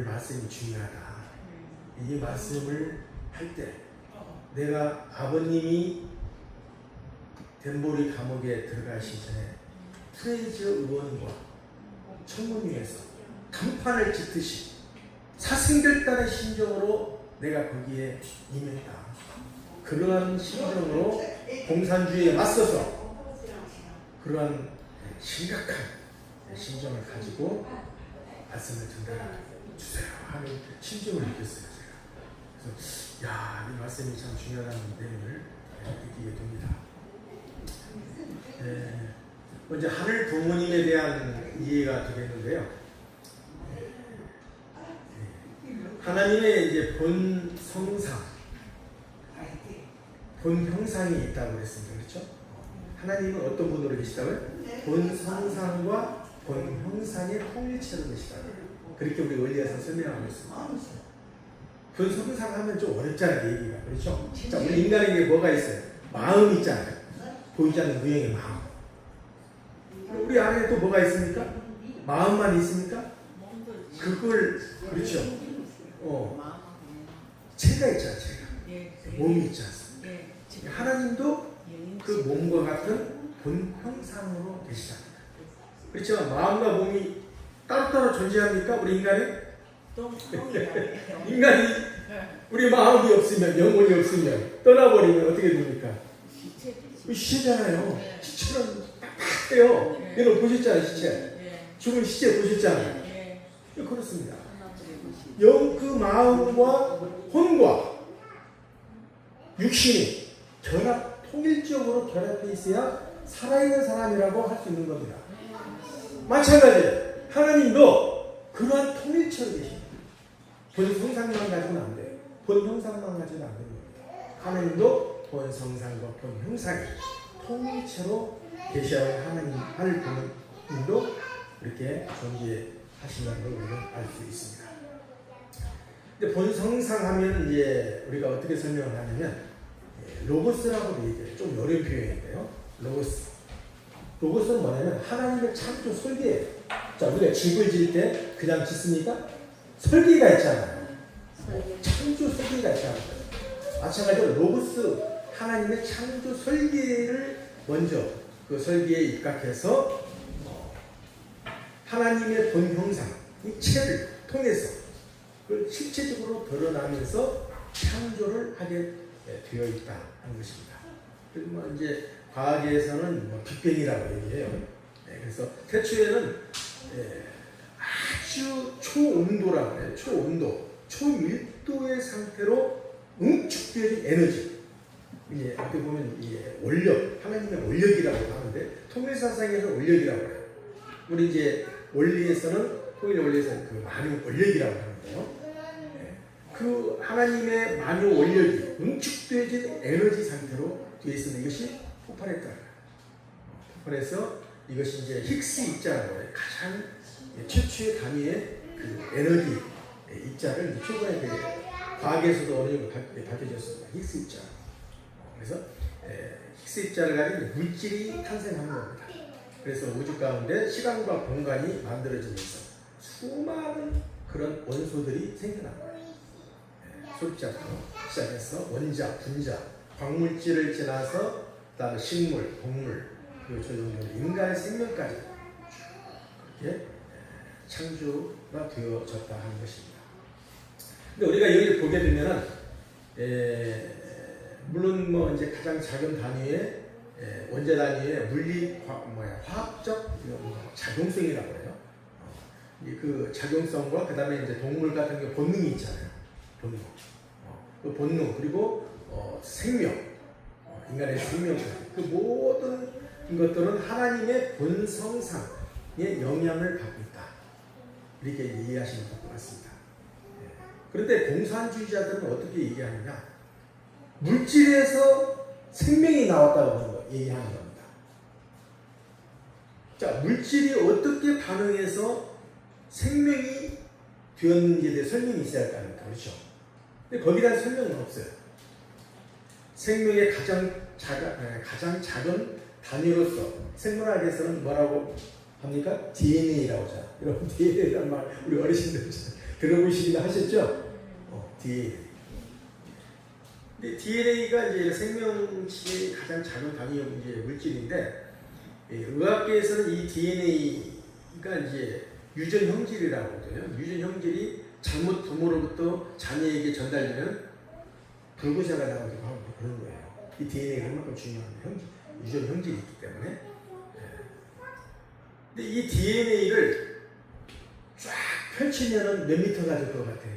말씀이 중요하다. 이 말씀을 할 때 내가 아버님이 덴보리 감옥에 들어가시 전에 프레이저 의원과 청문회에서 간판을 짓듯이 사생결단의 심정으로 내가 거기에 임했다. 그러한 심정으로 공산주의에 맞서서 그러한 심각한 심정을 가지고 말씀을 전달해 주세요 하는 심정을 느꼈어요. 제가. 그래서 이 말씀이 참 중요하다는 내용을 느끼게 됩니다. 먼저 하늘 부모님에 대한 이해가 되겠는데요. 하나님의 이제 본 성상, 본 형상이 있다고 그랬습니다. 그렇죠? 하나님은 어떤 분으로 계시다고요? 본 성상과 본 형상의 통일체로 계시다고요. 그렇게 우리 원리에서 설명하고 있습니다. 본 성상 하면 좀 어렵잖아요, 얘기가. 그렇죠? 자, 우리 인간에게 뭐가 있어요? 마음이 있잖아요. 보이지 않는 무형의 마음. 우리 안에 또 뭐가 있습니까? 마음만 있습니까? 그걸, 그렇죠. 체가 있잖아요, 체가. 몸이 있지 않습니까? 하나님도 그 몸과 같은 본 형상으로 계시다. 그렇죠? 마음과 몸이 따로따로 존재합니까? 우리 인간이? 인간이 우리 마음이 없으면, 영혼이 없으면 떠나버리면 어떻게 됩니까? 시체잖아요. 시체는 딱딱해요. 여러분 보셨잖아요, 시체. 죽은 시체 보셨잖아요. 그렇습니다. 그 마음과 혼과 육신이 통일적으로 결합해 있어야 살아있는 사람이라고 할 수 있는 겁니다. 마찬가지예요. 하나님도 그러한 통일체로 계십니다. 본 성상만 가지고는 안 돼요. 본 형상만 가지고는 안 됩니다. 하나님도 본 성상과 본 형상이 통일체로 계셔야 하나님 부모님도 이렇게 존재하신다는 걸 우리는 알 수 있습니다. 근데 본 성상 하면 이제 우리가 어떻게 설명을 하냐면 로고스라고도 얘기해요. 좀 어려운 표현인데요. 로고스는 뭐냐면 하나님의 창조 설계예요. 자, 우리가 집을 지을 때 그냥 짓습니까? 설계가 있잖아요. 창조 설계가 있잖아요. 마찬가지로 로고스 하나님의 창조 설계를 먼저 그 설계에 입각해서 하나님의 본 형상, 이 체를 통해서 그걸 실체적으로 드러나면서 창조를 하게 되어 있다 하는 것입니다. 그리고 이제 과학에서는 빅뱅이라고 얘기해요. 그래서 태초에는 아주 초온도라고 해요. 초온도, 초밀도의 상태로 응축되어진 에너지. 이게 어떻게 보면 이게 원력, 하나님의 원력이라고 하는데 통일사상에서 원력이라고 해요. 우리 이제 원리에서는 통일 원리에서는 그 만유 원력이라고 하는데요. 그 하나님의 만유 원력이 응축되어진 에너지 상태로 되어 있으면 이것이 폭발했다. 폭발해서 이것이 이제 힉스 입자라고 해요. 가장 최초의 단위의 그 에너지 입자를 최근에 그 과학에서도 어느 정도 밝혀졌습니다. 힉스 입자. 그래서 힉스 입자를 가진 물질이 탄생하는 겁니다. 그래서 우주 가운데 시간과 공간이 만들어지면서 수많은 그런 원소들이 생겨난 거예요. 소립자부터 시작해서 원자, 분자, 광물질을 지나서 그다음에 식물, 동물, 그리고 조종물, 인간의 생명까지 그렇게 창조가 되어졌다 하는 것입니다. 근데 우리가 여기 보게 되면은 물론 뭐 이제 가장 작은 단위의 원자 단위의 화학적 작용성이라고 해요. 그 작용성과 그다음에 이제 동물 같은 게 본능이 있잖아요. 본능. 그 본능 그리고 생명, 인간의 생명, 그 모든 것들은 하나님의 본성상의 영향을 받고 있다. 이렇게 이해하시면 될 것 같습니다. 그런데 공산주의자들은 어떻게 얘기하느냐? 물질에서 생명이 나왔다고 얘기하는 겁니다. 자, 물질이 어떻게 반응해서 생명이 되었는지에 대해 설명이 있어야 할 거 아닙니까? 그렇죠? 근데 거기에 대한 설명은 없어요. 생명의 가장 작은 단위로서 생물학에서는 뭐라고 합니까? DNA라고 하잖아요. 여러분 DNA라는 말 우리 어르신들 들어보시긴 하셨죠? DNA. 근데 DNA가 이제 생명체의 가장 작은 단위 이제 물질인데, 의학계에서는 이 DNA가 이제 유전 형질이라고 하거든요. 유전 형질이 잘못 부모로부터 자녀에게 전달되면 불구자가 나오기도 하고 그런 거예요. 이 DNA가 얼마큼 중요한 유전 형질이 있기 때문에. 근데 이 DNA를 쫙 펼치면은 몇 미터 가질 것 같아요.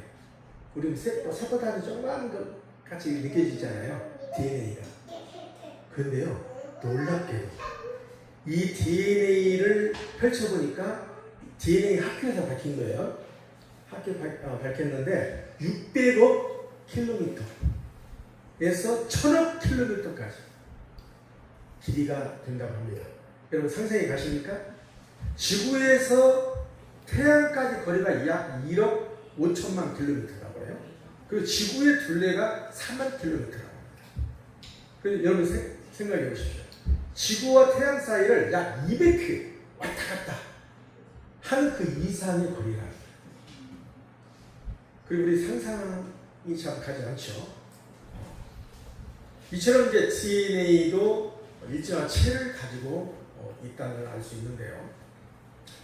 우리 세포단이 조그마한 것 같이 느껴지잖아요. DNA가. 그런데요, 놀랍게도 이 DNA를 펼쳐보니까 DNA 학교에서 밝힌 거예요. 밝혔는데 600억 킬로미터에서 1000억 킬로미터까지 길이가 된다고 합니다. 여러분 상상해 가십니까? 지구에서 태양까지 거리가 약 1억 5천만 킬로미터라고 해요. 그리고 지구의 둘레가 4만 킬로미터라고 합니다. 그래서 여러분 생각해 보십시오. 지구와 태양 사이를 약 200km 왔다 갔다 하는 그 이상의 거리가. 그리고 우리 상상이 참 가지 않죠. 이처럼 이제 DNA도 일정한 체를 가지고 있다는 걸 알 수 있는데요.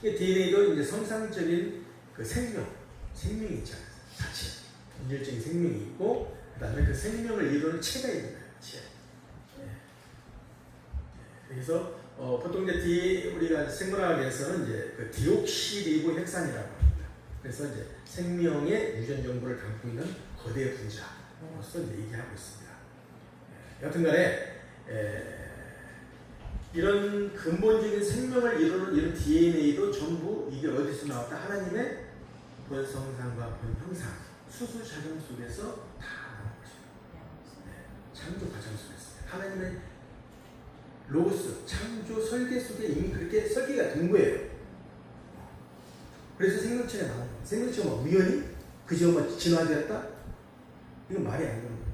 DNA도 이제 성상적인 그 생명이 있잖아요. 자체. 일정인 생명이 있고, 그 다음에 그 생명을 이루는 체가 있는 거예요. 체. 그래서 보통 이제 우리가 생물학에서는 이제 그 디옥시리보 핵산이라고 합니다. 그래서 이제 생명의 유전 정보를 담고 있는 거대 분자로서 이제 얘기하고 있습니다. 여튼간에 이런 근본적인 생명을 이루는 이런 DNA도 전부 이게 어디서 나왔다? 하나님의 본성상과 본형상, 수수작용 속에서 다 나온 것입니다. 창조 과정 속에서 하나님의 로고스, 창조 설계 속에 이미 그렇게 설계가 된 거예요. 그래서 생명체가 나온 거예요. 생명체가 뭐 우연히 그저 뭐 진화되었다? 이건 말이 안 되는 겁니다.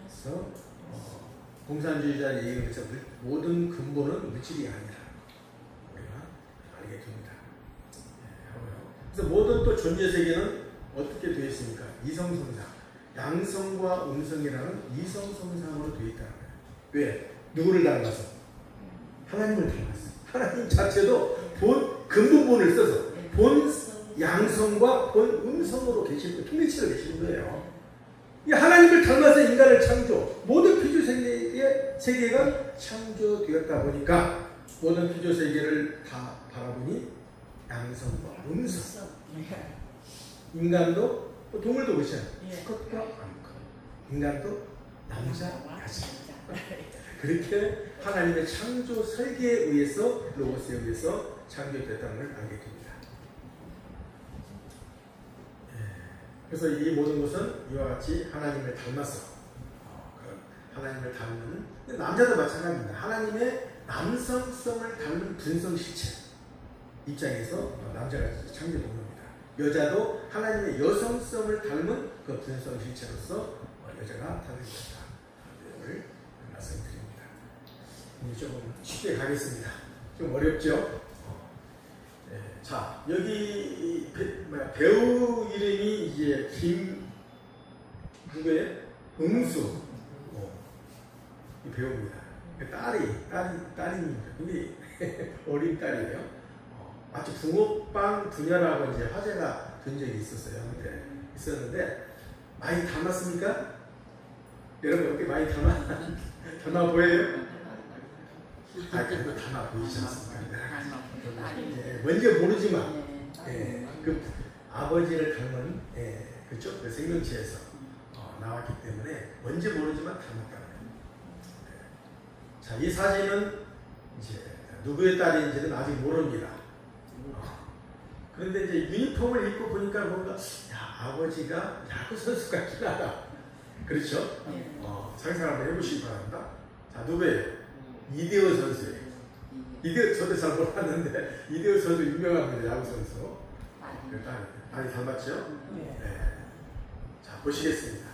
그래서 공산주의자의 얘기를 해서 모든 근본은 물질이 아니라 우리가 알게 됩니다. 그래서 모든 또 존재 세계는 어떻게 되어 있습니까? 이성성상, 양성과 음성이라는 이성성상으로 되어 있다는 거예요. 왜? 누구를 닮아서? 하나님을 닮았어요. 하나님 자체도 본 근본본을 써서 본 양성과 본 음성으로 계시는 통일체로 계시는 거예요. 이 하나님을 닮아서 인간을 창조, 모든 피조 세계가 창조되었다 보니까 모든 피조 세계를 다 바라보니 양성과 음성. 인간도 동물도 보시죠. 수컷과 암컷. 인간도 남자, 여자. 그렇게 하나님의 창조 설계에 의해서 로고스에 의해서 창조됐다는 걸 알게 됩니다. 그래서 이 모든 것은 이와 같이 하나님을 닮아서 하나님을 닮는 남자도 마찬가지입니다. 하나님의 남성성을 닮은 분성 실체 입장에서 남자가 창조된 겁니다. 여자도 하나님의 여성성을 닮은 그 분성 실체로서 여자가 탄생됐다. 를 말씀드립니다. 이제 조금 쉽게 가겠습니다. 좀 어렵죠? 자, 여기 배우 이름이 이제 누구예요? 응수. 이 배우입니다. 딸입니다. 근데 어린 딸이에요. 마치 붕어빵 분야라고 이제 화제가 된 적이 있었는데 많이 닮았습니까? 여러분 어떻게 많이 닮아 보여요? 그래도 닮아 보이지 않습니까? 뭔지 모르지만 그 아버지를 닮은 그쪽 그 생명체에서 나왔기 때문에 뭔지 모르지만 닮았다는 거예요. 자, 이 사진은 이제 누구의 딸인지는 아직 모릅니다. 그런데 이제 유니폼을 입고 보니까 뭔가 아버지가 야구 선수 같긴 하다. 그렇죠? 상상 한번 해보시기 바랍니다. 자, 누구예요? 이대호 선수예요. 이대호 저도 잘 몰랐는데 이대호 선수 유명합니다. 야구 선수. 많이 닮았죠? 네. 자, 보시겠습니다.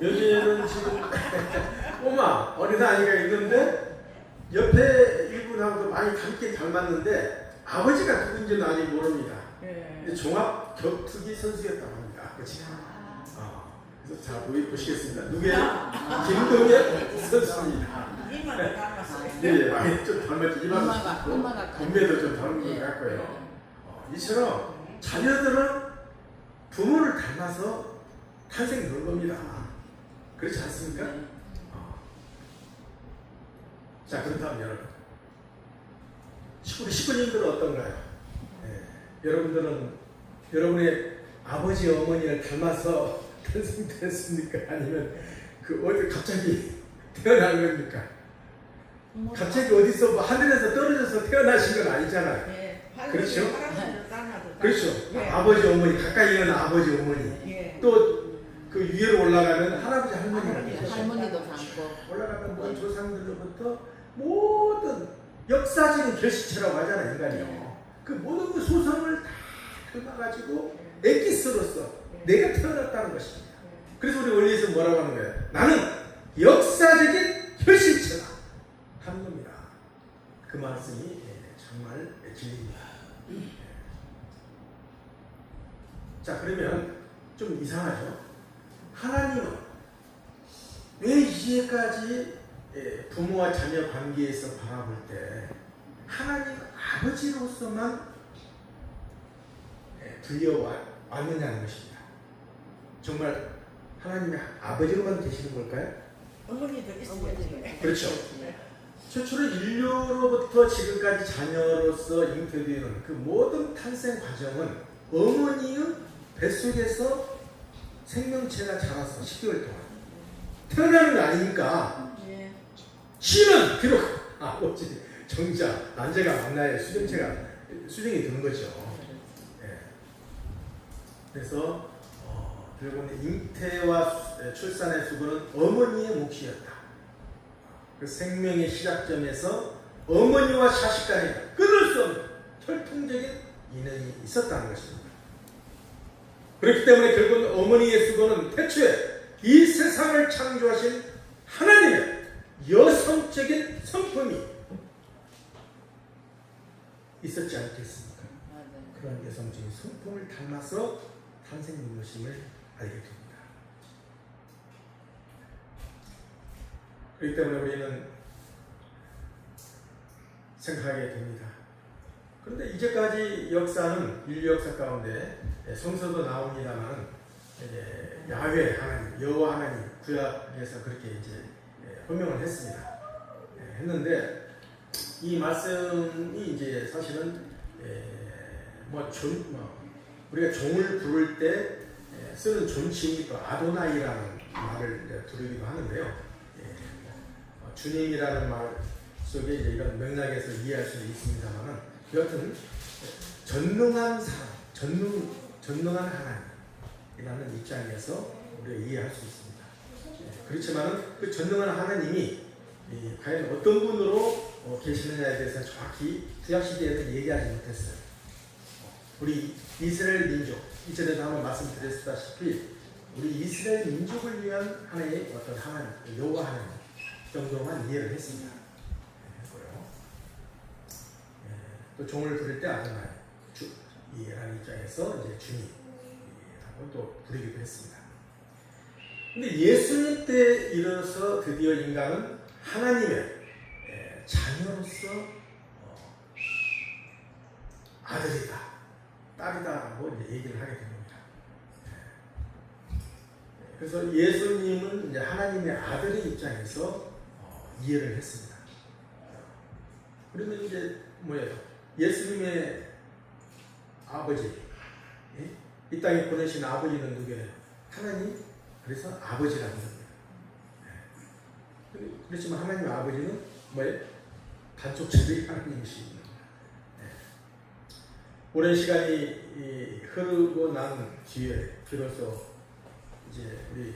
여기에는 지금 꼬마 어린아이가 있는데 옆에 이분하고도 많이 닮긴 닮았는데 아버지가 누군지는 아직 모릅니다. 예. 종합 격투기 선수였다고 합니다. 아버지. 그래서 자 보시겠습니다. 누구예요? 김동엽 선수입니다. 이마도 닮았어요. 네, 많이 좀 닮았죠. 엄마가 건배도 좀 닮은 것 같고요. 이처럼 자녀들은 부모를 닮아서 탄생된 겁니다. 그렇지 않습니까? 자, 그렇다면 여러분, 우리 식구님들은 어떤가요? 여러분들은 여러분의 아버지, 어머니를 닮아서 탄생됐습니까? 아니면 어디 갑자기 태어난 겁니까? 갑자기 어디서 뭐 하늘에서 떨어져서 태어나신 건 아니잖아요. 예. 그렇죠? 닮아도 그렇죠. 예. 아버지, 어머니, 가까이 있는 아버지, 어머니. 예. 또 그 위로 올라가면 할아버지, 할머니가 계셔. 할머니도 닮고 올라가면 뭐 조상들로부터 모든 역사적인 결실체라고 하잖아요, 인간이요. 그 모든 그 소성을 다 닮아가지고 엑기스로서 내가 태어났다는 것입니다. 그래서 우리 원리에서 뭐라고 하는 거예요? 나는 역사적인 결실체다 하는 겁니다. 그 말씀이 정말 진리입니다. 자, 그러면 좀 이상하죠? 하나님은 왜 이제까지 부모와 자녀 관계에서 바라볼 때 하나님 아버지로서만 불려왔느냐는 것입니다. 정말 하나님의 아버지로만 계시는 걸까요? 어머니도 있어요. 그렇죠. 최초로 인류로부터 지금까지 자녀로서 잉태되는 그 모든 탄생 과정은 어머니의 뱃속에서 생명체가 자라서 10개월 동안 태어나는 거 아니니까 예. 씨는 비록 아버지 정자 난제가 만나야 수정이 되는 거죠. 그래서 결국은 잉태와 출산의 수고는 어머니의 몫이었다. 그 생명의 시작점에서 어머니와 자식 간에 끊을 수 없는 혈통적인 인연이 있었다는 것입니다. 그렇기 때문에 결국은 어머니의 수고는 태초에 이 세상을 창조하신 하나님의 여성적인 성품이 있었지 않겠습니까? 그런 여성적인 성품을 닮아서 탄생된 것임을 알게 됩니다. 그렇기 때문에 우리는 생각하게 됩니다. 그런데 이제까지 역사는 인류 역사 가운데 성서도 나옵니다만 야훼 하나님, 여호와 하나님 구약에서 그렇게 이제 호명을 했습니다. 했는데 이 말씀이 이제 사실은 우리가 종을 부를 때 쓰는 존칭이 또 아도나이라는 말을 부르기도 하는데요. 주님이라는 말 속에 이제 이런 맥락에서 이해할 수는 있습니다만은 여하튼 전능한 사람, 전능한 하나님이라는 입장에서 우리가 이해할 수 있습니다. 그렇지만은 그 전능한 하나님이 과연 어떤 분으로 계시느냐에 대해서 정확히 구약 시대에는 얘기하지 못했어요. 우리 이스라엘 민족, 이전에도 한번 말씀드렸다시피 우리 이스라엘 민족을 위한 하나의 어떤 하나님, 여호와 하나님 정도만 이해를 했습니다. 또 종을 부를 때 아도나이, 이라는 입장에서 이제 주님이라고 또 부르기도 했습니다. 근데 예수님 때 이르러서 드디어 인간은 하나님의 자녀로서 아들이다, 딸이다라고 이제 얘기를 하게 됩니다. 그래서 예수님은 이제 하나님의 아들의 입장에서 이해를 했습니다. 그러면 이제 뭐예요? 예수님의 아버지, 이 땅에 보내신 아버지는 누구예요? 하나님. 그래서 아버지라는 겁니다. 그렇지만 하나님의 아버지는 뭐예요? 단독자들이 하나님이십니다. 오랜 시간이 흐르고 난 뒤에 비로소 이제 우리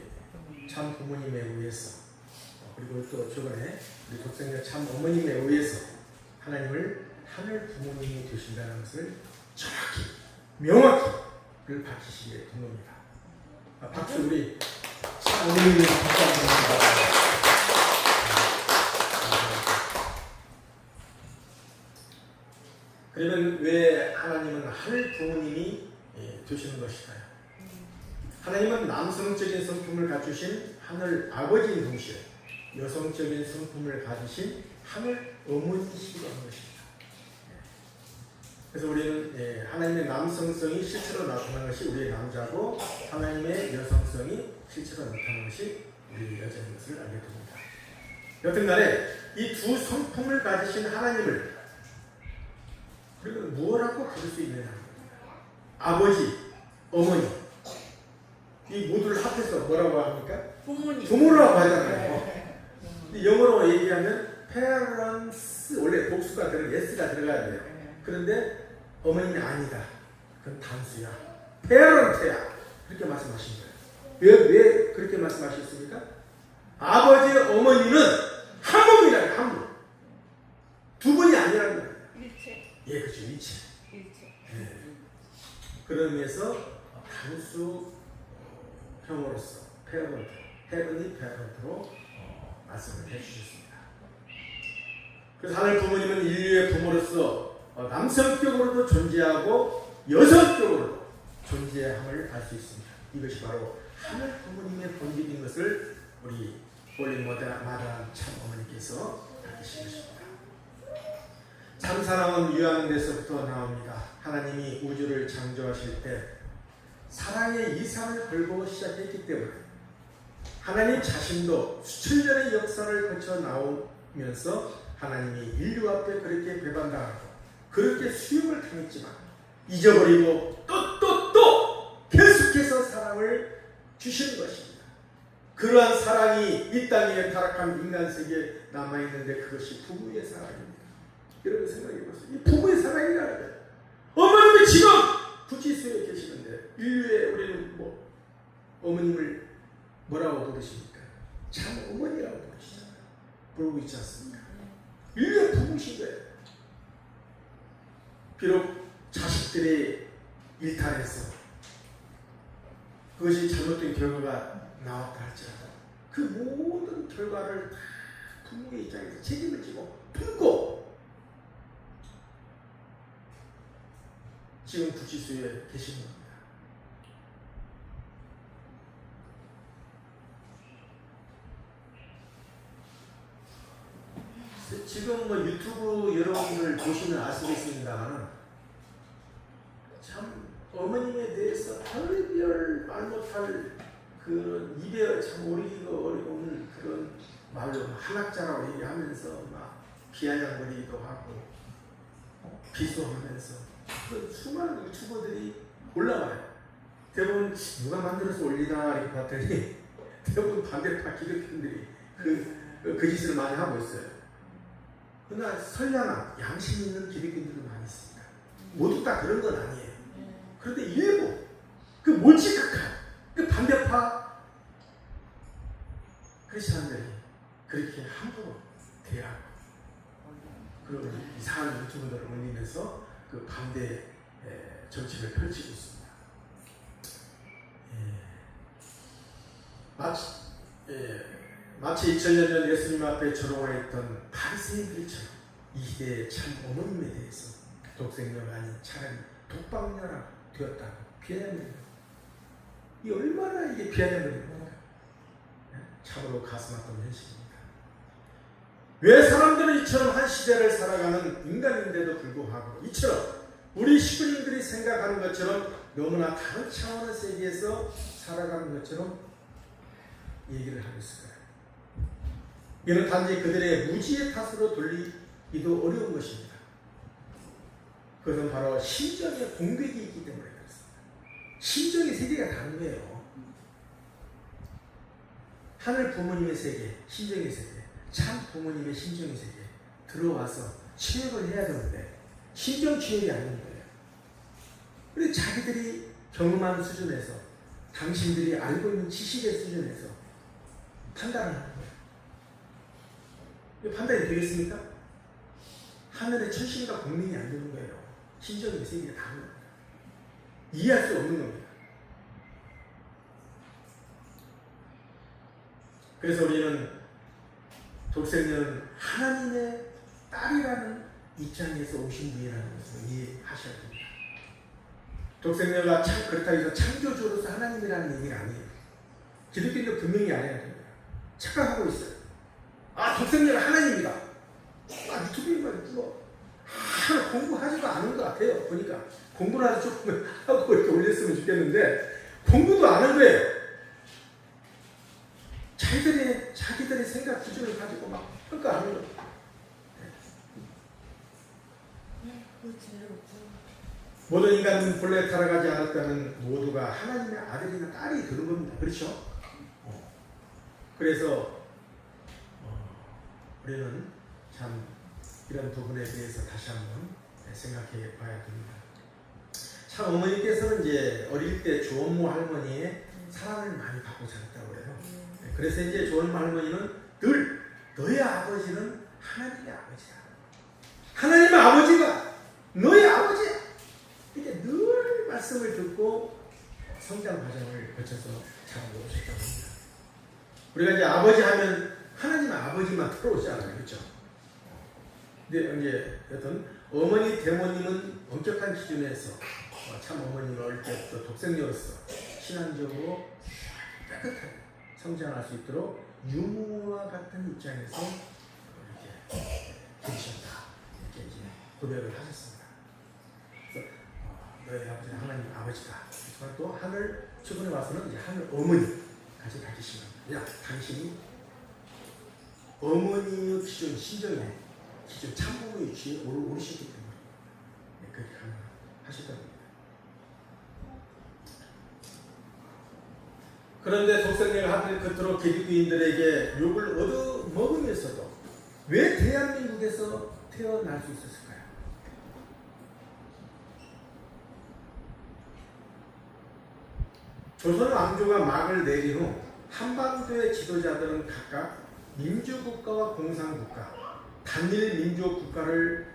참 부모님에 의해서 그리고 또 최근에 우리 독생자 참 어머님에 의해서 하나님을 하늘 부모님이 되신다는 것을 정확히 명확히 그걸 밝히시게 된 겁니다. 박수 우리 참 어머님이 부탁드립니다. 그러면 왜 하나님은 하늘 부모님이 되시는 것일까요? 하나님은 남성적인 성품을 갖추신 하늘 아버지인 동시에 여성적인 성품을 가지신 하늘 어머니시기도 한 것입니다. 그래서 우리는 하나님의 남성성이 실체로 나타나는 것이 우리의 남자고 하나님의 여성성이 실체로 나타나는 것이 우리 여자인 것을 알게 됩니다. 여튼간에 이 두 성품을 가지신 하나님을 우리가 무엇라고 부를 수 있느냐? 아버지, 어머니 이 모두를 합해서 뭐라고 합니까? 부모님. 부모라고 하잖아요. 영어로 얘기하면 parents, 원래 복수가 s가 들어가야 돼요. 그런데 어머님이 아니다. 그건 단수야. parent야. 그렇게 말씀하신 거예요. 왜 그렇게 말씀하셨습니까? 아버지, 어머니는 한 분이라는 한 분. 두 분이 아니라는 거예요. 일체. 예, 그렇죠. 일체. 일체. 그런 의미에서 단수 형으로서 parent, heavenly parent로 말씀을 해주셨습니다. 그래서 하늘 부모님은 인류의 부모로서 남성격으로도 존재하고 여성격으로도 존재함을 알 수 있습니다. 이것이 바로 하늘 부모님의 본질인 것을 우리 홀링마다 참 어머니께서 밝히신 것입니다. 참 사랑은 유하는 데서부터 나옵니다. 하나님이 우주를 창조하실 때 사랑의 이상을 걸고 시작했기 때문에 하나님 자신도 수천 년의 역사를 거쳐 나오면서 하나님이 인류 앞에 그렇게 배반당하고 그렇게 수용을 당했지만 잊어버리고 또 계속해서 사랑을 주시는 것입니다. 그러한 사랑이 이 땅에 타락한 인간 세계에 남아있는데 그것이 부부의 사랑입니다. 여러분 생각해 보세요. 이 부부의 사랑이라는 거예요. 어머님이 지금 구치소에 계시는데 인류의 우리는 어머님을 뭐라고 부르십니까? 참 어머니라고 부르시잖아요. 부르고 있지 않습니까? 인류의 부부신 거예요. 비록 자식들이 일탈해서 그것이 잘못된 결과가 나왔다 할지라도 그 모든 결과를 다 부모의 입장에서 책임을 지고 품고 지금 구치소에 계시는 겁니다. 지금 유튜브 여러분들 보시면 알 수 있습니다만 참 어머님에 대해서 별별 말 못할 그런 입에 참 오르기가 어려운 그런 말로 한학자라고 얘기하면서 막 비아냥거리기도 하고 비소하면서 그 수많은 유튜버들이 올라와요. 대부분 누가 만들어서 올리나 이렇게 봤더니 대부분 반대파 기독교인들이 그 짓을 많이 하고 있어요. 그러나 선량한 양심 있는 기독교인들도 많이 있습니다. 모두 다 그런 건 아니에요. 그런데 일부 그 몰직각한 그 반대파 크리스천들이 그렇게 함부로 대하고 그런 이상한 유튜브들을 올리면서 그 반대 정책을 펼치고 있습니다. 마치 2000년 전 예수님 앞에 조롱하였던 바리새인들처럼 이 시대의 참 어머님에 대해서 독생녀가 아닌 차라리 독방녀라 되었다고 비아냥거리는 이 얼마나 이게 비아냥거리는 건가? 참으로 가슴 아픈 현실입니다. 왜 사람들은 이처럼 한 시대를 살아가는 인간인데도 불구하고 이처럼 우리 시부님들이 생각하는 것처럼 너무나 다른 차원의 세계에서 살아가는 것처럼 얘기를 하고 있을까요? 이는 단지 그들의 무지의 탓으로 돌리기도 어려운 것입니다. 그것은 바로 심정의 공백이 있기 때문에 그렇습니다. 심정의 세계가 다른 거예요. 하늘 부모님의 세계, 심정의 세계, 참 부모님의 심정의 세계 들어와서 치유를 해야 되는데 심정 치유가 아닌 거예요. 그런데 자기들이 경험한 수준에서 당신들이 알고 있는 지식의 수준에서 판단을 하는 거예요. 이 판단이 되겠습니까? 하늘의 천신과 공민이 안 되는 거예요. 심정의 세계가 다른 겁니다. 이해할 수 없는 겁니다. 그래서 우리는 독생녀는 하나님의 딸이라는 입장에서 오신 분이라는 것을 이해하셔야 됩니다. 독생자가 그렇다고 해서 창조주로서 하나님이라는 얘기가 아니에요. 기독교인도 분명히 알아야 됩니다. 착각하고 있어요. 독생자가 하나님이다. 유튜브에만 뜨거. 공부하지도 않은 것 같아요. 보니까 공부라도 조금 하고 이렇게 올렸으면 좋겠는데 공부도 안 한 거예요. 자기들의 생각 기준을 가지고 막 평가하는 거예요. 모든 인간은 본래 타락하지 않았다는 모두가 하나님의 아들이나 딸이 되는 겁니다. 그렇죠? 그래서 우리는 참 이런 부분에 대해서 다시 한번 생각해 봐야 됩니다. 참 어머니께서는 이제 어릴 때 조원모 할머니의 사랑을 많이 받고 자랐다고 해요. 그래서 이제 조원모 할머니는 늘 너의 아버지는 하나님의 아버지야. 하나님의 아버지가 너의 아버지야. 이렇게 늘 말씀을 듣고 성장 과정을 거쳐서 자라고 오셨다고 합니다. 우리가 이제 아버지 하면 하나님의 아버지만 들어오잖아요. 그렇죠? 근데 이제 여튼 어머니 대모님은 엄격한 기준에서 참 어머니가 어릴 때부터 독생녀로서 신앙적으로 깨끗하게 성장할 수 있도록 유모와 같은 입장에서 이렇게 계셨다. 이렇게 이제 고백을 하셨습니다. 그래서 너의 아버지는 하나님 아버지다. 하지만 또 하늘 최근에 와서는 이제 하늘 어머니까지 밝히신 겁니다. 야, 당신이 어머니의 기준, 신정의 기준, 참부모의 귀에 오르셨기 때문에 그렇게 하셨다는 겁니다. 그런데 독생자가 하필 그토록 기독교인들에게 욕을 얻어먹으면서도 왜 대한민국에서 태어날 수 있었을까요? 조선 왕조가 막을 내린 후 한반도의 지도자들은 각각 민주국가와 공산국가, 단일 민족 국가를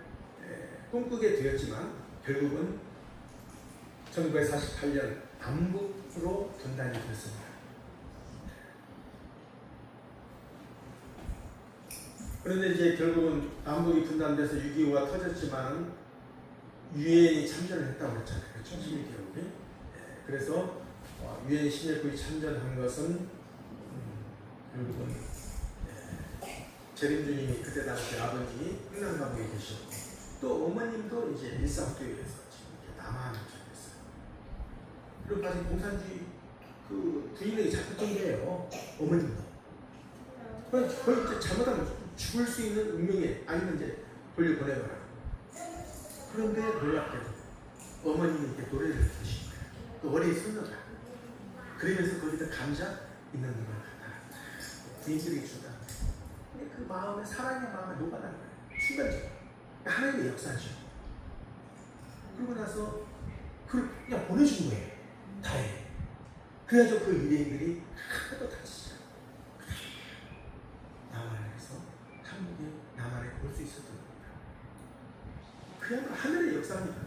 꿈꾸게 되었지만 결국은 1948년 남북으로 분단이 되었습니다. 그런데 이제 결국은 남북이 분단돼서 6.25가 터졌지만 유엔이 참전을 했다고 했잖아요. 그렇죠? 심의개혁이. 그래서 유엔 심의구이 참전한 것은 결국은 재림주님이 그때 당시 아버님이 흥남감옥에 계셨고 또 어머님도 이제 일상교회에서 지금 이렇게 남아하는 중이었어요. 그리고 사실 공산주의 그 부인에게 잡혔던 게요. 어머님도. 거의 이제 잘못하면 죽을 수 있는 운명에 아니면 이제 돌려보내거나. 그런데 놀랍게도 어머님이 이렇게 노래를 부르신 거예요. 또 머리에 손녀가. 그러면서 거기다 감자 있는 걸 갖다 부인들이 주다. 근데 그 마음에 사랑의 마음에 녹아나는 거예요. 순간적으로. 하나님의 역사죠. 그러고 나서 그냥 보내준 거예요. 다행히. 그래가지고 그 유대인들이 하나도 다치지 않고 남한에서 한국에 남한에 올 수 있었던 겁니다. 그야말로 하늘의 역사입니다.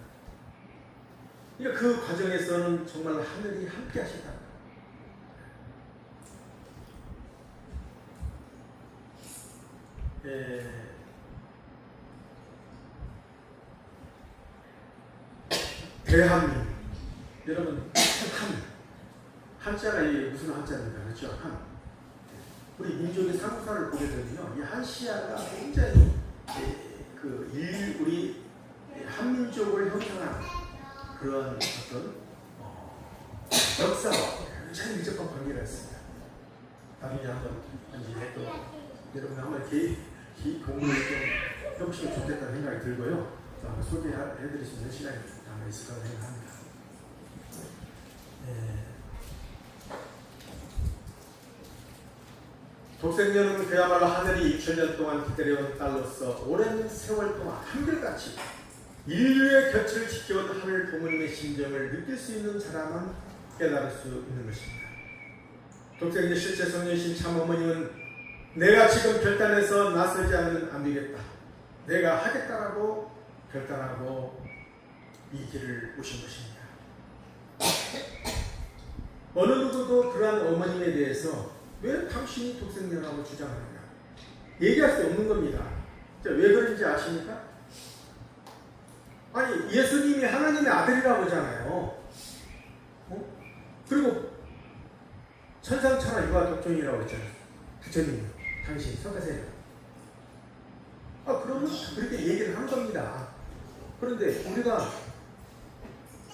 그러니까 그 과정에서는 정말 하늘이 함께 하시다. 대한민국. 여러분, 한자가 이게 무슨 한자입니까? 그렇죠? 한. 우리 민족의 상사를 보게 되면요, 이 한시아가 굉장히 우리 한민족을 형성한 그런 어떤 역사와 굉장히 밀접한 관계가 있습니다. 나중에 한번 여러분 한번 공부를 좀 해보시면 좋겠다는 생각이 들고요. 한번 소개해드릴 수 있는 시간이 아마 있을 거라고 생각합니다. 독생녀는 그야말로 하늘이 2000년 동안 기다려온 딸로서 오랜 세월 동안 한결같이 인류의 곁을 지켜온 하늘 부모님의 심정을 느낄 수 있는 사람은 깨달을 수 있는 것입니다. 독생녀 실제 성녀이신 참어머님은 내가 지금 결단해서 나서지 않으면 안 되겠다. 내가 하겠다라고 결단하고 이 길을 오신 것입니다. 어느 누구도 그러한 어머님에 대해서 왜 당신이 독생녀라고 주장하느냐 얘기할 수 없는 겁니다. 왜 그런지 아십니까? 아니 예수님이 하나님의 아들이라고 하잖아요. 그리고 천상천하 유아 독종이라고 했잖아요. 부처님 당신 성가세요. 그러면 그렇게 얘기를 한 겁니다. 그런데 우리가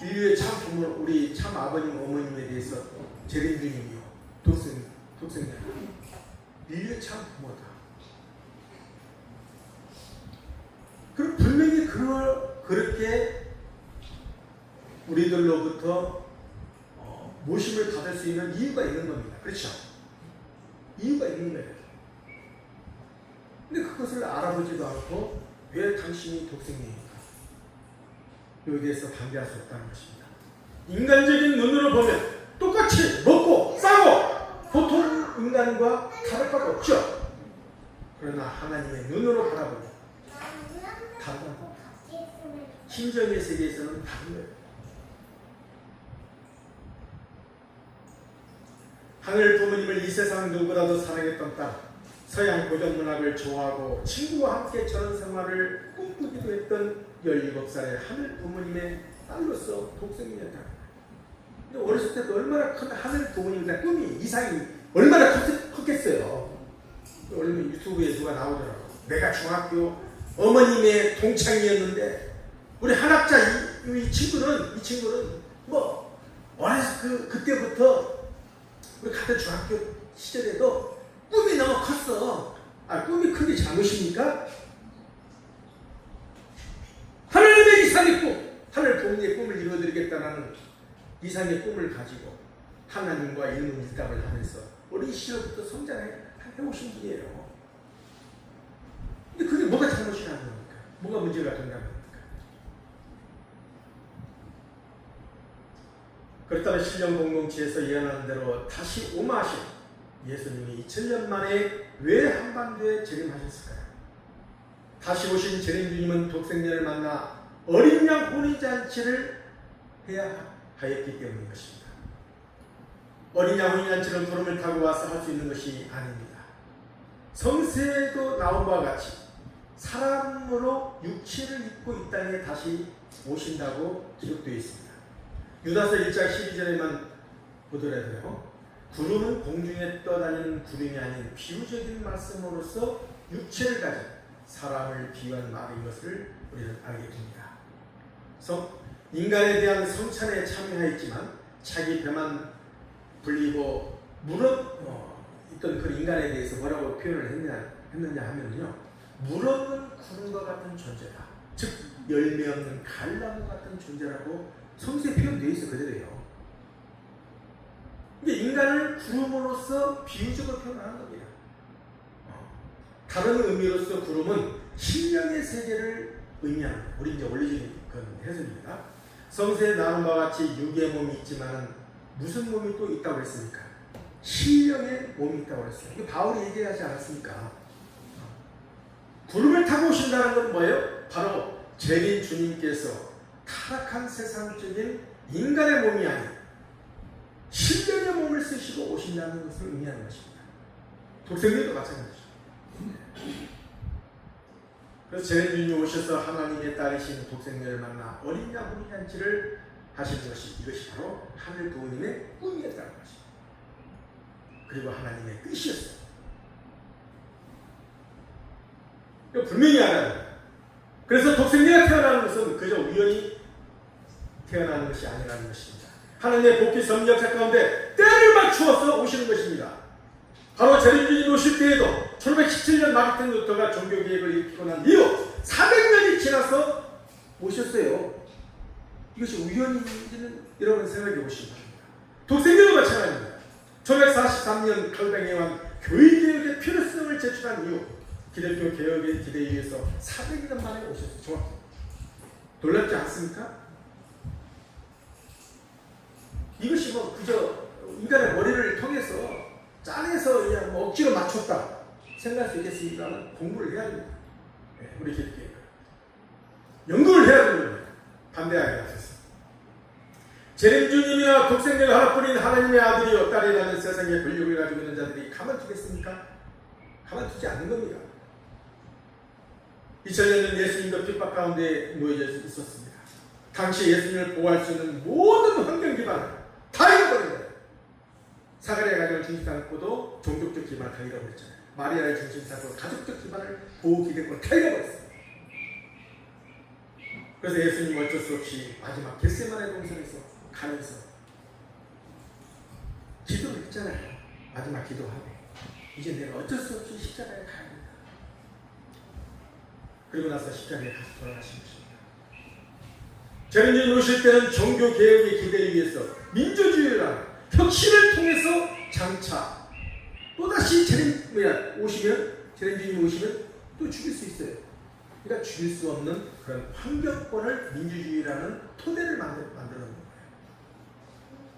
인류의 참 부모, 우리 참 아버님 어머님에 대해서 재림주님이요 독생자 인류의 참 부모다. 그럼 분명히 그렇게 우리들로부터 모심을 받을 수 있는 이유가 있는 겁니다. 그렇죠? 이유가 있는 거예요. 근데 그것을 알아보지도 않고 왜 당신이 독생자입니까? 여기에 대해서 반대할 수 없다는 것입니다. 인간적인 눈으로 보면 똑같이 먹고 싸고 보통 인간과 다를 바가 없죠. 그러나 하나님의 눈으로 바라보면 다르다. 심정의 세계에서는 다른 거예요. 하늘 부모님을 이 세상 누구라도 사랑했던 딸, 서양 고전 문학을 좋아하고 친구와 함께 저런 생활을 꿈꾸기도 했던 17살의 하늘 부모님의 딸로서 독생이었다. 어렸을 때도 얼마나 큰 하늘 부모님의 꿈이 이상이 얼마나 컸겠어요. 얼른 유튜브에 누가 나오더라고. 내가 중학교 어머님의 동창이었는데 우리 한학자 이 친구는 뭐 어렸을 그때부터 우리 같은 중학교 시절에도 꿈이 너무 컸어. 꿈이 큰 게 잘못입니까? 하나님의 이상의 꿈, 하늘 부모님의 꿈을 이루어드리겠다는 이상의 꿈을 가지고 하나님과 일문일답을 하면서 어린 시절부터 성장해 오신 분이에요. 근데 그게 뭐가 잘못이라는 겁니까? 뭐가 문제가 된다는 겁니까? 그렇다면 신령 공동체에서 예언한 대로 다시 오마하신 예수님이 2000년 만에 왜 한반도에 재림하셨을까요? 다시 오신 재림주님은 독생자를 만나 어린 양 혼인잔치를 해야 하였기 때문인 것입니다. 어린 양 혼인잔치는 구름을 타고 와서 할 수 있는 것이 아닙니다. 성세에도 나온 바와 같이 사람으로 육체를 입고 이 땅에 다시 오신다고 기록되어 있습니다. 유다서 1장 12절에만 보더라도요. 구름은 공중에 떠다니는 구름이 아닌 비유적인 말씀으로서 육체를 가진 사람을 비유한 말인 것을 우리는 알게 됩니다. 인간에 대한 성찬에 참여하였지만 자기 배만 불리고 있던 그 인간에 대해서 뭐라고 표현을 했느냐 하면요. 물없는 구름과 같은 존재다. 즉 열매 없는 갈나무 같은 존재라고 성서에 표현되어 있어 그대로예요. 근데 인간을 구름으로서 비유적으로 표현하는 겁니다. 다른 의미로서 구름은 신령의 세계를 의미하는 우리 이제 원리적인 그런 해석입니다. 성서에 나온 바와 같이 육의 몸이 있지만 무슨 몸이 또 있다고 했습니까? 신령의 몸이 있다고 했어요. 이게 바울이 얘기하지 않았습니까? 구름을 타고 오신다는 건 뭐예요? 바로 재림 주님께서 타락한 세상적인 인간의 몸이 아닌 신령의 몸을 쓰시고 오신다는 것을 의미하는 것입니다. 독생자도 마찬가지죠. 그래서 재림주님이 오셔서 하나님의 딸이신 독생자를 만나 어린 양 혼인잔치를 하시는 이것이 바로 하늘 부모님의 꿈이었다는 것입니다. 그리고 하나님의 뜻이었어요. 이거 분명히 알아야 돼요. 그래서 독생자가 태어나는 것은 그저 우연히 태어나는 것이 아니라는 것입니다. 하나님의 복귀 섭리역사 가운데 때를 맞추어서 오시는 것입니다. 바로 재림주님 오실 때에도 1917년 마르틴 루터가 종교개혁을 일으키고 난 이후 400년이 지나서 오셨어요. 이것이 우연인지는 여러분 생각해 보시기 바랍니다. 독생자도 마찬가지입니다. 1943년 칼뱅이와 교회개혁의 필요성을 제출한 이후 기독교 개혁의 기대에 의해서 400년 만에 오셨어요. 정확히. 놀랍지 않습니까? 이것이 그저 인간의 머리를 통해서 짜내서 그냥 억지로 맞췄다 생각할 수 있겠습니다만 공부를 해야 됩니다. 우리 기독교회 연구를 해야 됩니다. 반대하게 하셨습니다. 재림주님이나 독생자가 하나뿐인 하나님의 아들이요 딸이라는 세상의 권력을 가지고 있는 자들이 가만두겠습니까? 가만두지 않는 겁니다. 2000년은 예수님도 핍박 가운데 놓여져 있었습니다. 당시 예수님을 보호할 수 있는 모든 환경 기반을 다 잃어버린 거예요. 사가랴의 가정을 중심 삼고도 종족적 기반을 다 잃어버렸잖아요. 마리아의 중심 삼고 가족적 기반을 보호 기대권을 다 잃어버렸어요. 그래서 예수님 어쩔 수 없이 마지막 겟세마네 동산에서 가면서 기도를 했잖아요. 마지막 기도하고 이제 내가 어쩔 수 없이 십자가에 가야 된다. 그리고 나서 십자가에 가서 돌아가신 것입니다. 재림님 오실 때는 종교개혁의 기대를 위해서 민주주의라는 혁신을 통해서 장차 또다시 재림주님 오시면 또 죽일 수 있어요. 그러니까 죽일 수 없는 그런 환경권을 민주주의라는 토대를 만들어 놓은 거예요.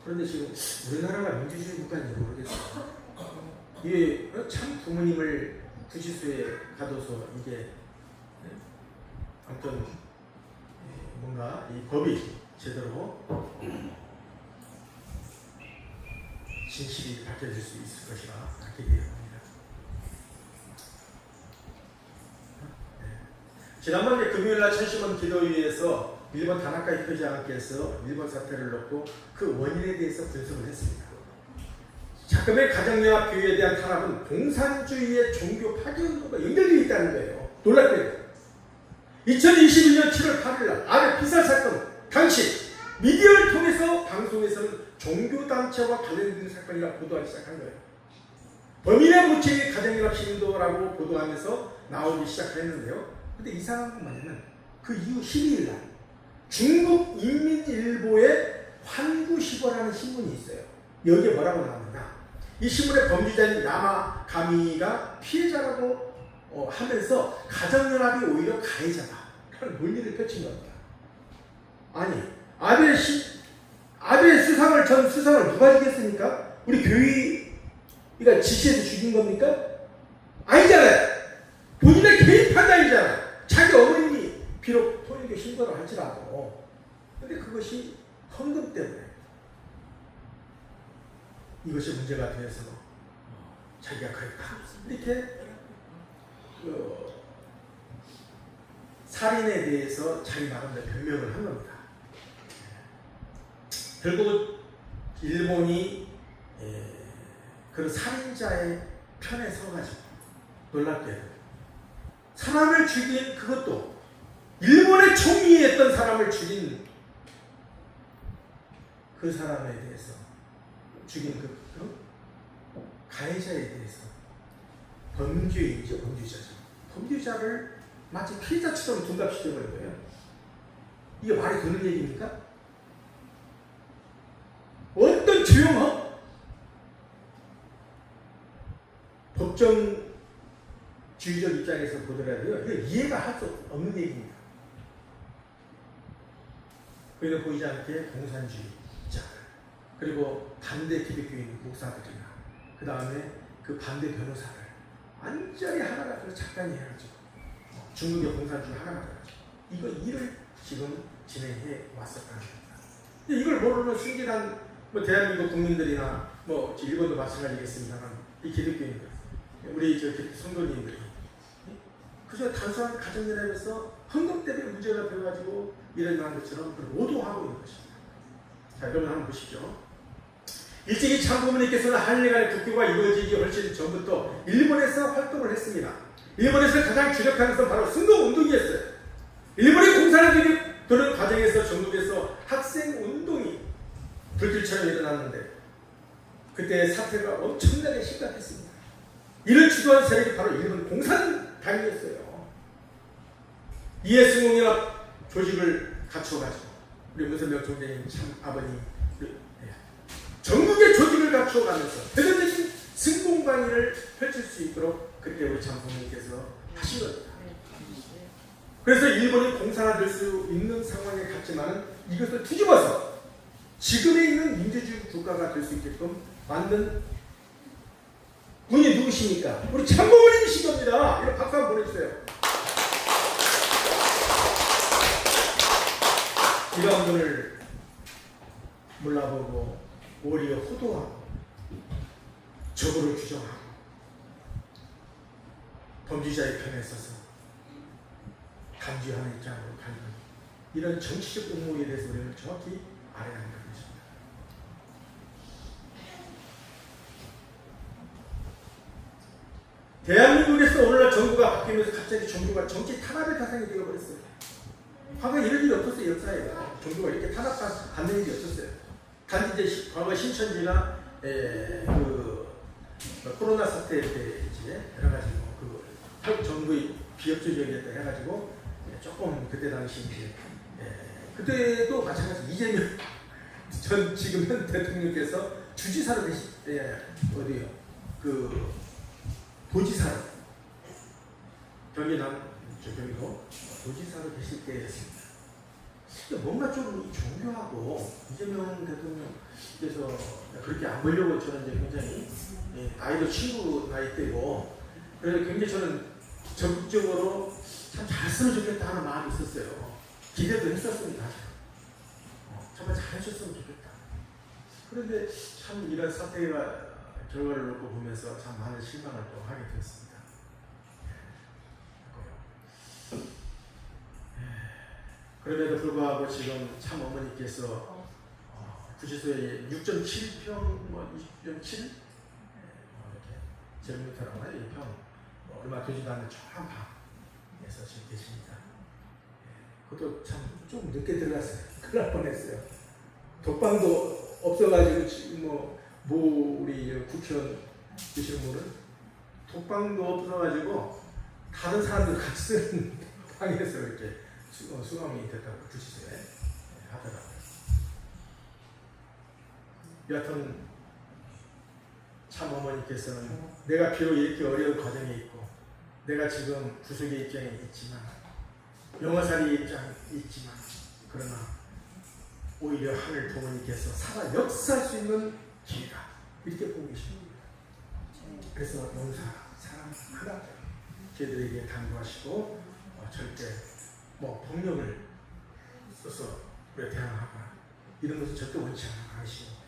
그런데 지금 우리나라가 민주주의 국가인지 모르겠어요. 이게 참 부모님을 구치소에 가둬서 이게 아무튼 뭔가 이 법이 제대로 진실이 밝혀질 수 있을 것이라 기대합니다. 지난번에 금요일날 천심원 기도위에서 일본 다나카이 표지장께서 일본 사태를 놓고 그 원인에 대해서 분석을 했습니다. 자금의 가정연합 교회에 대한 탄압은 공산주의의 종교 파괴운동과 연결되어 있다는 거예요. 놀랍게도 2021년 7월 8일날 아베 피살 사건 당시 미디어를 통해서 방송에서는 종교단체와 관련된 사건이라고 보도하기 시작한 거예요. 범인의 모체의 가정연합 시민도라고 보도하면서 나오기 시작했는데요. 근데 이상한 건 뭐냐면 그 이후 12일날 중국인민일보의 환구시보라는 신문이 있어요. 여기에 뭐라고 나오느냐, 이 신문의 범죄자인 야마가미가 피해자라고 하면서 가정연합이 오히려 가해자다 라는 논리를 펼친 겁니다. 아니 아베 전 수상을 누가 죽였습니까? 우리 교회가 지시해서 죽인 겁니까? 아니잖아요. 본인의 개인 판단이잖아요. 자기 어머님이 비록 통일교 신도를 할지라도 근데 그것이 헌금 때문에 이것이 문제가 되어서 자기가 그랬다 이렇게 살인에 대해서 자기 나름대로 변명을 한 겁니다. 결국 일본이 그런 살인자의 편에 서가지고 놀랍게도 사람을 죽인, 그것도 일본의 총리였던 사람을 죽인 그 사람에 대해서 죽인 그 가해자에 대해서 범죄인이죠. 범죄자를 마치 피해자처럼 둔갑시켜버린 거예요. 이게 말이 되는 얘기입니까? 어떤 조용한 법정주의적 입장에서 보더라도요, 이거 이해가 할 수 없는 얘기입니다. 그래도 보이지 않게 공산주의자, 그리고 반대 기독교인 목사들이나 그 다음에 그 반대 변호사를 완전히 하나가 작단이 해가지고 중국의 공산주의 하나가 돼가지고 이거 일을 지금 진행해 왔었다는 겁니다. 이걸 모르는 순진한 대한민국 국민들이나 일본도 마찬가지겠습니다만 이 기독교인들, 우리 성도님들이 그저 단순한 가정연합에서 헌금 때문에 문제가 되어가지고 일어난 것처럼 오도하고 있는 것입니다. 자, 여러분 한번 보시죠. 일찍이 참부모님께서는 한일 간의 국교가 이루어지기 훨씬 전부터 일본에서 활동을 했습니다. 일본에서 가장 주력한 것은 바로 승동운동이었어요. 일본의 공산주의 도는 과정에서 전국에서 학생운동이 불길처럼 일어났는데 그때 사태가 엄청나게 심각했습니다. 이를 주도한 세력이 바로 일본 공산당이었어요. 이해승공연합 조직을 갖추어가지고 우리 문선명 총장님 참 아버님 전국의 조직을 갖추어가면서 대대적인 승공관리를 펼칠 수 있도록 그렇게 우리 장부모님께서 하신 겁니다. 그래서 일본이 공산화될 수 있는 상황에 갔지만 이것을 뒤집어서 지금에 있는 민주주의 국가가 될 수 있게끔 만든 분이 누구십니까? 우리 참부모님이신 겁니다. 이거 박수 한번 보내주세요. 이런 분을 몰라보고 오히려 호도하고 적으로 규정하고 범죄자의 편에 서서 감지하는 입장으로 가는 이런 정치적 음모에 대해서 우리는 정확히 알아야 한다는 것입니다. 대한민국에서 오늘날 정부가 바뀌면서 갑자기 정부가 정치 탄압의 대상이 되어버렸어요. 과거 이런 일이 없었어요. 역사에 정부가 이렇게 탄압받는 일이 없었어요. 단지 이제 과거 신천지나 그 코로나 사태 때 이제 여러 가지 그 정부의 비협조적이었다 해가지고 조금 그때 당시 이제 그때도 마찬가지 이재명 전 지금 현 대통령께서 주지사로 계실 때 어디요 그 도지사로 경기도 도지사로 계실 때였습니다. 뭔가 좀 종교하고 이재명 대통령께서 그렇게 안 보려고 저는 이제 굉장히 나이도 친구 나이 때고 그래서 굉장히 저는 적극적으로 참 잘했으면 좋겠다 하는 마음이 있었어요. 기대도 했었습니다. 정말 잘해줬으면 좋겠다. 그런데 참 이런 사태가 결과를 놓고 보면서 참 많은 실망을 또 하게 됐습니다. 그럼에도 불구하고 지금 참 어머니께서 구치소에 6.7평, 6.7 이렇게 제곱미터라고 하죠. 2평 얼마 되지도 않는 조그만 방에서 지금 계십니다. 그것도 참 좀 늦게 들어갔어요. 큰일 날 뻔했어요. 독방도 없어가지고 지금 우리 국회의원 계시는 분은 독방도 없어가지고 다른 사람들 같이 쓰는 방에서 이렇게 수감이 됐다고 구치소에 하더라고요. 여하튼 참 어머니께서는 내가 비록 이렇게 어려운 과정에 있고 내가 지금 구속의 입장에 있지만 영화살이 입장에 있지만 그러나 오히려 하늘 부모님께서 살아 역사할 수 있는 기회다 이렇게 보고 계십니다. 그래서 용사 사랑 하나 저희들에게 당부하시고 절대 폭력을 써서 우리가 대항하거나 이런 것을 절대 원치 않으십니다.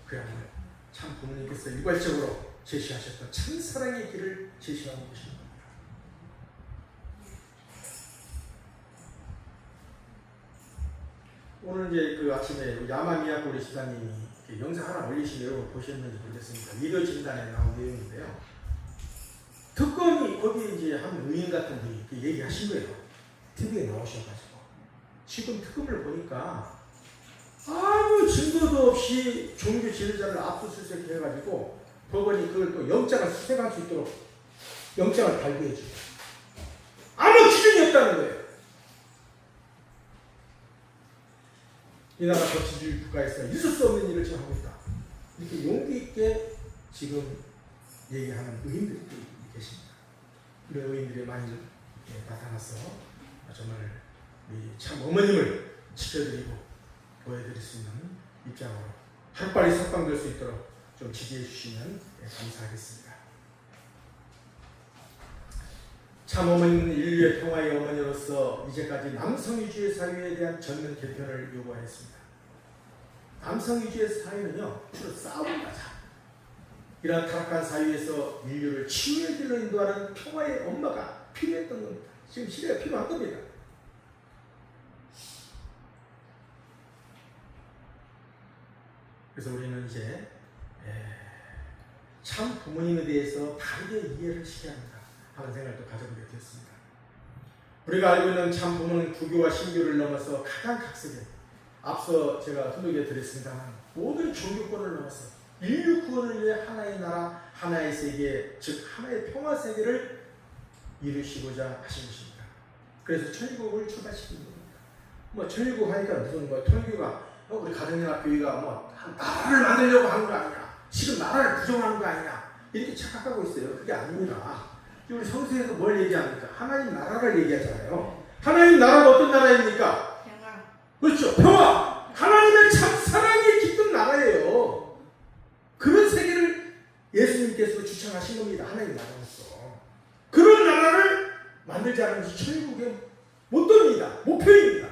그야말로 참 부모님께서 일괄적으로 제시하셨던 참사랑의 길을 제시하고 계십니다. 오늘 이제 그 아침에 야마미야코 우리 시사님이 영상 하나 올리신 여러분 보셨는지 모르겠습니다. 의료 진단에 나온 내용인데요. 특검이 거기에 이제 한 의인 같은 분이 얘기하신 거예요. TV에 나오셔가지고 지금 특검을 보니까 아무 증거도 없이 종교 지도자를 압수수색 해가지고 법원이 그걸 또 영장을 수색할 수 있도록 영장을 발부해줘요. 아무 기준이 없다는 거예요. 이 나라 법치주의 국가에서 있을 수 없는 일을 지금 하고 있다. 이렇게 용기 있게 지금 얘기하는 의인들이 계십니다. 이런 의인들이 많이 나타나서 정말 참 어머님을 지켜드리고 보여드릴 수 있는 입장으로 하루빨리 석방될 수 있도록 좀 지지해 주시면 감사하겠습니다. 참 어머니는 인류의 평화의 어머니로서 이제까지 남성위주의 사회에 대한 전면 개편을 요구하였습니다. 남성위주의 사회는요 주로 싸움입니다. 이러한 타락한 사회에서 인류를 치유의 길로 인도하는 평화의 엄마가 필요했던 겁니다. 지금 시대가 필요한 겁니다. 그래서 우리는 이제 참 부모님에 대해서 다르게 이해를 시켜야 합니다 하는 생각도 가져보게 되었습니다. 우리가 알고 있는 참 부모는 구교와 신교를 넘어서 가장 각색해 앞서 제가 흔들게 드렸습니다만 모든 종교권을 넘어서 인류 구원을 위해 하나의 나라, 하나의 세계, 즉 하나의 평화 세계를 이루시고자 하신 것입니다. 그래서 천일국을 출발시킨 겁니다. 천일국 하니까 무슨 천일국가 우리 가정연합교회가 나라를 만들려고 하는 거 아니냐, 지금 나라를 부정하는 거 아니냐 이렇게 착각하고 있어요. 그게 아닙니다. 우리 성서에서 뭘 얘기합니까? 하나님 나라를 얘기하잖아요. 하나님 나라가 어떤 나라입니까? 평화. 그렇죠. 평화. 하나님의 참 사랑이 깃든 나라예요. 그런 세계를 예수님께서 주창하신 겁니다. 하나님 나라로서. 그런 나라를 만들자는 것이 천국의 모토입니다. 목표입니다.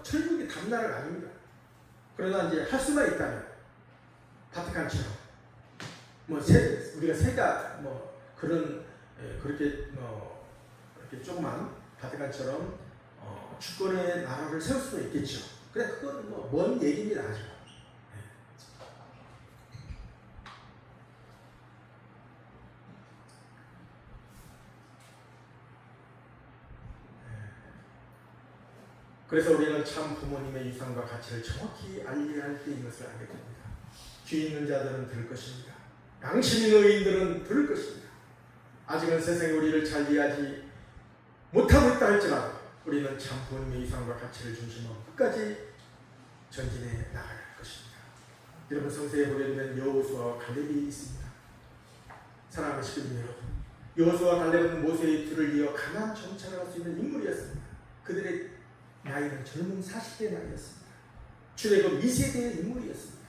천국이 답나라가 아닙니다. 그러나 이제 할 수만 있다면 바티칸처럼 우리가 새가 그런 그렇게 조그만 바티칸처럼 주권의 나라를 세울 수도 있겠죠. 그래 그건 뭐 먼 얘기입니다. 아주. 그래서 우리는 참 부모님의 유산과 가치를 정확히 알려야 할 때인 것을 알게 됩니다. 귀 있는 자들은 들을 것입니다. 양심 있는 의인들은 들을 것입니다. 아직은 세상이 우리를 잘 이해하지 못하고 있다 할지라도 우리는 참 부모님의 유산과 가치를 중심으로 끝까지 전진해 나가야 할 것입니다. 여러분 성서에 보게 되면 여호수아와 갈렙이 있습니다. 사랑하는 시민님 여러분, 여호수아와 갈렙은 모세의 뒤를 이어 가나안 정착을 할 수 있는 인물이었습니다. 그들의 나이는 젊은 40대 나이였습니다. 출애굽 2세대의 인물이었습니다.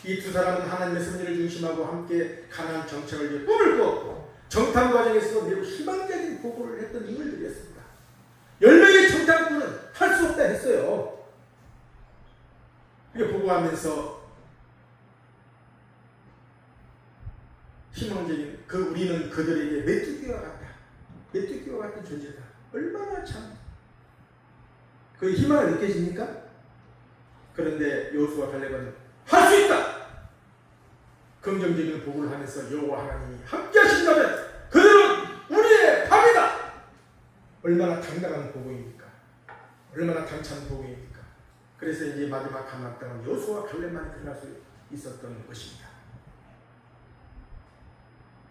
이 두 사람은 하나님의 섭리를 중심하고 함께 가나안 정착을 위해 꿈을 꾸었고 정탐 과정에서 매우 희망적인 보고를 했던 인물들이었습니다. 10명의 정탐꾼은 할 수 없다 했어요. 이게 보고하면서 희망적인 우리는 그들에게 메뚜기와 같다. 메뚜기와 같은 존재다. 얼마나 참 그 희망을 느껴집니까? 그런데 여호수아 갈렙은 할 수 있다! 긍정적인 보고를 하면서 여호와 하나님이 함께 하신다면 그들은 우리의 밥이다! 얼마나 당당한 보고입니까? 얼마나 당찬 보고입니까? 그래서 이제 마지막 가나안 땅은 여호수아 갈렙만이 들어갈 수 있었던 것입니다.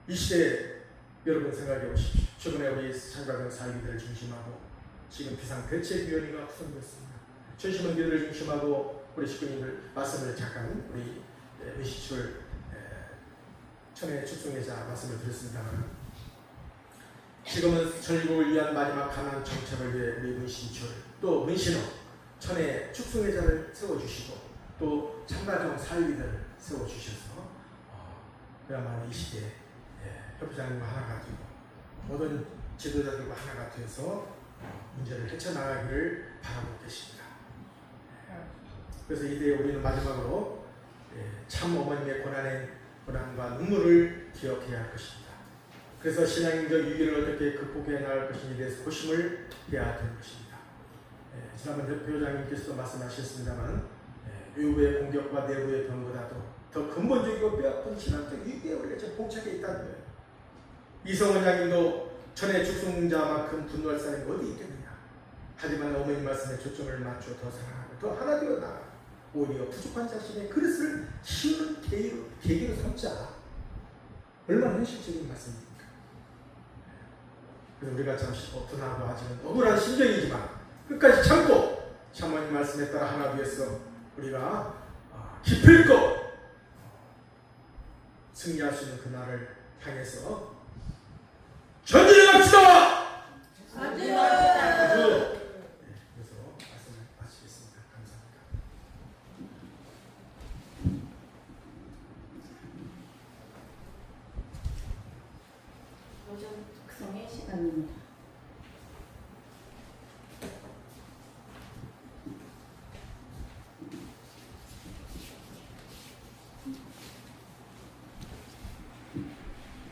이 시대에 여러분 생각해 보십시오. 최근에 우리 장가정 사위들을 중심하고 지금 비상대책위원회가 구성되었습니다. 전시문들을 중심하고 우리 식구님들 말씀을 잠깐 우리 의시출 천혜 축성회자 말씀을 드렸습니다만 지금은 전국을 위한 마지막 가나안 정착을 위해 우리 문신출 또 문신호 천혜 축성회자를 세워주시고 또 장가정 사위들을 세워주셔서 그야말로 이 시대에 협회장님과 하나가 되고 모든 지도자들과 하나가 되어서 문제를 헤쳐나가기를 바라고 계십니다. 그래서 이때 우리는 마지막으로 참 어머님의 고난과 눈물을 기억해야 할 것입니다. 그래서 신앙적 위기를 어떻게 극복해 나갈 것인지에 대해서 고심을 해야 될 것입니다. 지난번 대표장님께서도 말씀하셨습니다만 외부의 공격과 내부의 병보다도 더 근본적이고 뼈아픈 신앙적 위기에 우리가 지금 봉착해 있다는 거예요. 이성원 장님도 천의 축성자만큼 분노할 사람이 어디 있겠느냐. 하지만 어머님 말씀에 초점을 맞춰 더 사랑하고 더 하나 되어 나가 오히려 부족한 자신의 그릇을 키우는 계기로 삼자. 얼마나 현실적인 말씀입니까? 그래서 우리가 잠시 어떠나도 아직은 억울한 심정이지만 끝까지 참고 참모님 말씀에 따라 하나 되어서 우리가 기필코 승리할 수 있는 그날을 향해서 전진해 갑시다! 전진해 갑시다! 그래서 말씀을 마치겠습니다. 감사합니다. 요즘 특성의 시간입니다.